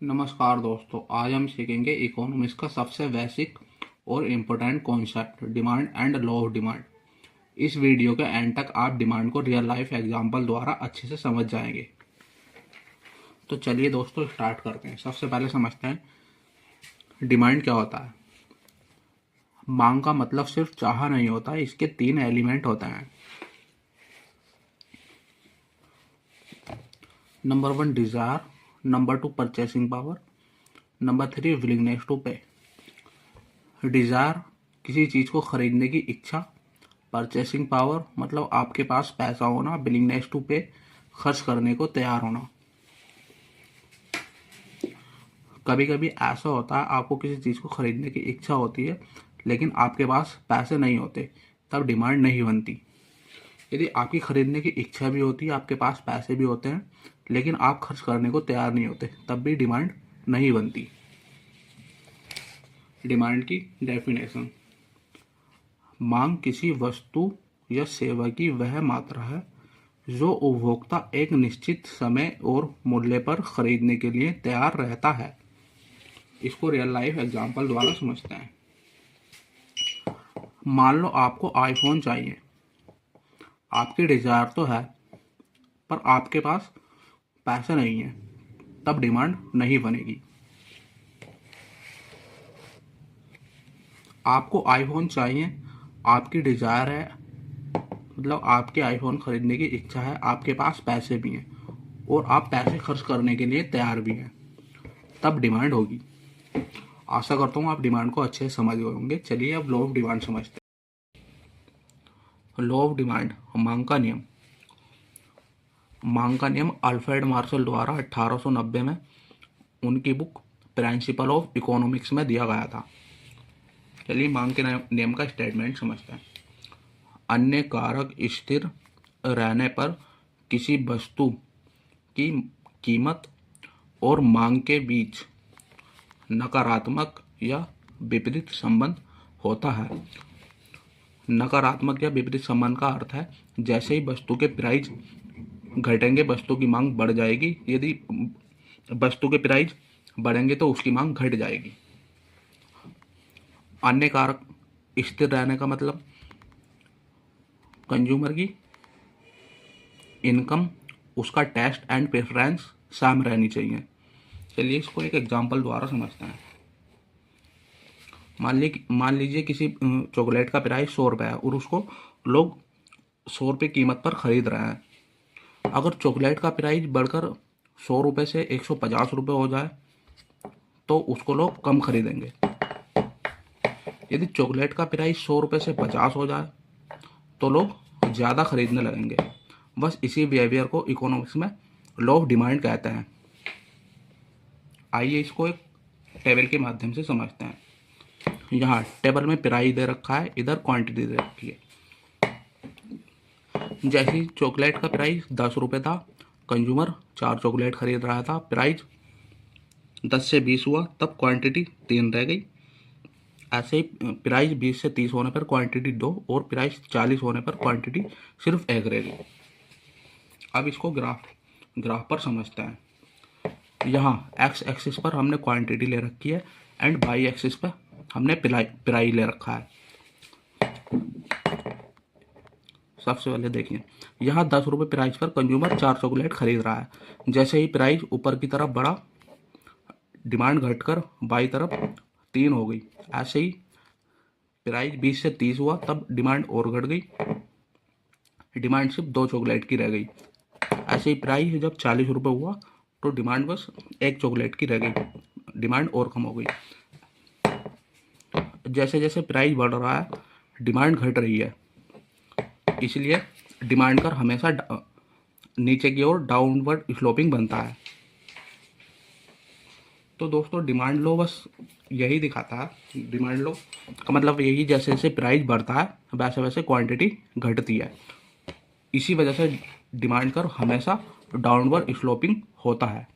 नमस्कार दोस्तों, आज हम सीखेंगे इकोनॉमिक्स का सबसे बेसिक और important concept demand and law of demand. इस वीडियो के एंड तक आप डिमांड को रियल लाइफ एग्जांपल द्वारा अच्छे से समझ जाएंगे। तो चलिए दोस्तों स्टार्ट करते हैं। सबसे पहले समझते हैं डिमांड क्या होता है। मांग का मतलब सिर्फ चाह नहीं होता, इसके 3 एलिमेंट होते हैं। Number 1 desire, number 2 purchasing power, number 3 willingness to pay. Desire किसी चीज़ को खरीदने की इच्छा, परचेसिंग पावर मतलब आपके पास पैसा होना, विलिंगनेस टू पे खर्च करने को तैयार होना। कभी कभी ऐसा होता है आपको किसी चीज़ को खरीदने की इच्छा होती है लेकिन आपके पास पैसे नहीं होते, तब डिमांड नहीं बनती। यदि आपकी खरीदने की इच्छा भी होती है, आपके पास पैसे भी होते हैं लेकिन आप खर्च करने को तैयार नहीं होते, तब भी डिमांड नहीं बनती। डिमांड की डेफिनेशन: मांग किसी वस्तु या सेवा की वह मात्रा है जो उपभोक्ता एक निश्चित समय और मूल्य पर खरीदने के लिए तैयार रहता है। इसको रियल लाइफ एग्जांपल द्वारा समझते हैं। मान लो आपको आईफोन चाहिए। आपकी डिजायर तो है पर आपके पास पैसे नहीं है, तब डिमांड नहीं बनेगी। आपको आईफोन चाहिए, आपकी डिजायर है, मतलब आपके आईफोन खरीदने की इच्छा है, आपके पास पैसे भी हैं और आप पैसे खर्च करने के लिए तैयार भी हैं, तब डिमांड होगी। आशा करता हूँ आप डिमांड को अच्छे से समझ गए होंगे। चलिए अब लॉ ऑफ डिमांड समझते हैं। लॉ ऑफ डिमांड, मांग का नियम। मांग का नियम अल्फ्रेड मार्शल द्वारा 1890 में उनकी बुक प्रिंसिपल ऑफ इकोनॉमिक्स में दिया गया था। चलिए मांग के नियम का स्टेटमेंट समझते हैं। अन्य कारक स्थिर रहने पर किसी वस्तु की कीमत और मांग के बीच नकारात्मक या विपरीत संबंध होता है। नकारात्मक या विपरीत संबंध का अर्थ है जैसे ही वस्तु के प्राइस घटेंगे वस्तु की मांग बढ़ जाएगी, यदि वस्तु के प्राइस बढ़ेंगे तो उसकी मांग घट जाएगी। अन्य कारक स्थिर रहने का मतलब कंज्यूमर की इनकम, उसका टेस्ट एंड प्रेफरेंस सेम रहनी चाहिए। चलिए इसको एक एग्जांपल द्वारा समझते हैं। मान लीजिए किसी चॉकलेट का प्राइस 100 रुपये है और उसको लोग 100 रुपये कीमत पर खरीद रहे हैं। अगर चॉकलेट का प्राइस बढ़कर 100 रुपये से 150 रुपये हो जाए तो उसको लोग कम खरीदेंगे। यदि चॉकलेट का प्राइस 100 रुपये से 50 हो जाए तो लोग ज़्यादा खरीदने लगेंगे। बस इसी बिहेवियर को इकोनॉमिक्स में लॉ ऑफ डिमांड कहते हैं। आइए इसको एक टेबल के माध्यम से समझते हैं। यहाँ टेबल में प्राइस दे रखा है, इधर क्वांटिटी दे रखी है। जैसे चॉकलेट का प्राइस 10 रुपये था, कंज्यूमर 4 चॉकलेट खरीद रहा था, प्राइस 10 से 20 हुआ, तब क्वांटिटी 3 रह गई। ऐसे ही प्राइस 20 से 30 होने पर क्वांटिटी 2 और प्राइस 40 होने पर क्वांटिटी सिर्फ 1 रह गई। अब इसको ग्राफ पर समझते हैं। यहाँ एक्स एक्सिस पर हमने क्वांटिटी ले रखी है एंड वाई एक्सिस पर हमने प्राइस ले रखा है। सबसे पहले देखिए, यहाँ 10 रुपये प्राइस पर कंज्यूमर 4 चॉकलेट खरीद रहा है। जैसे ही प्राइस ऊपर की तरफ बढ़ा, डिमांड घटकर बाई तरफ 3 हो गई। ऐसे ही प्राइस 20 से 30 हुआ, तब डिमांड और घट गई, डिमांड सिर्फ 2 चॉकलेट की रह गई। ऐसे ही प्राइस जब 40 रुपये हुआ तो डिमांड बस 1 चॉकलेट की रह गई, डिमांड और कम हो गई। जैसे जैसे प्राइस बढ़ रहा है डिमांड घट रही है, इसलिए डिमांड कर हमेशा नीचे की ओर डाउनवर्ड स्लोपिंग बनता है। तो दोस्तों डिमांड लो बस यही दिखाता है। डिमांड लो का मतलब यही, जैसे जैसे प्राइस बढ़ता है वैसे वैसे क्वांटिटी घटती है। इसी वजह से डिमांड कर हमेशा डाउनवर्ड स्लोपिंग होता है।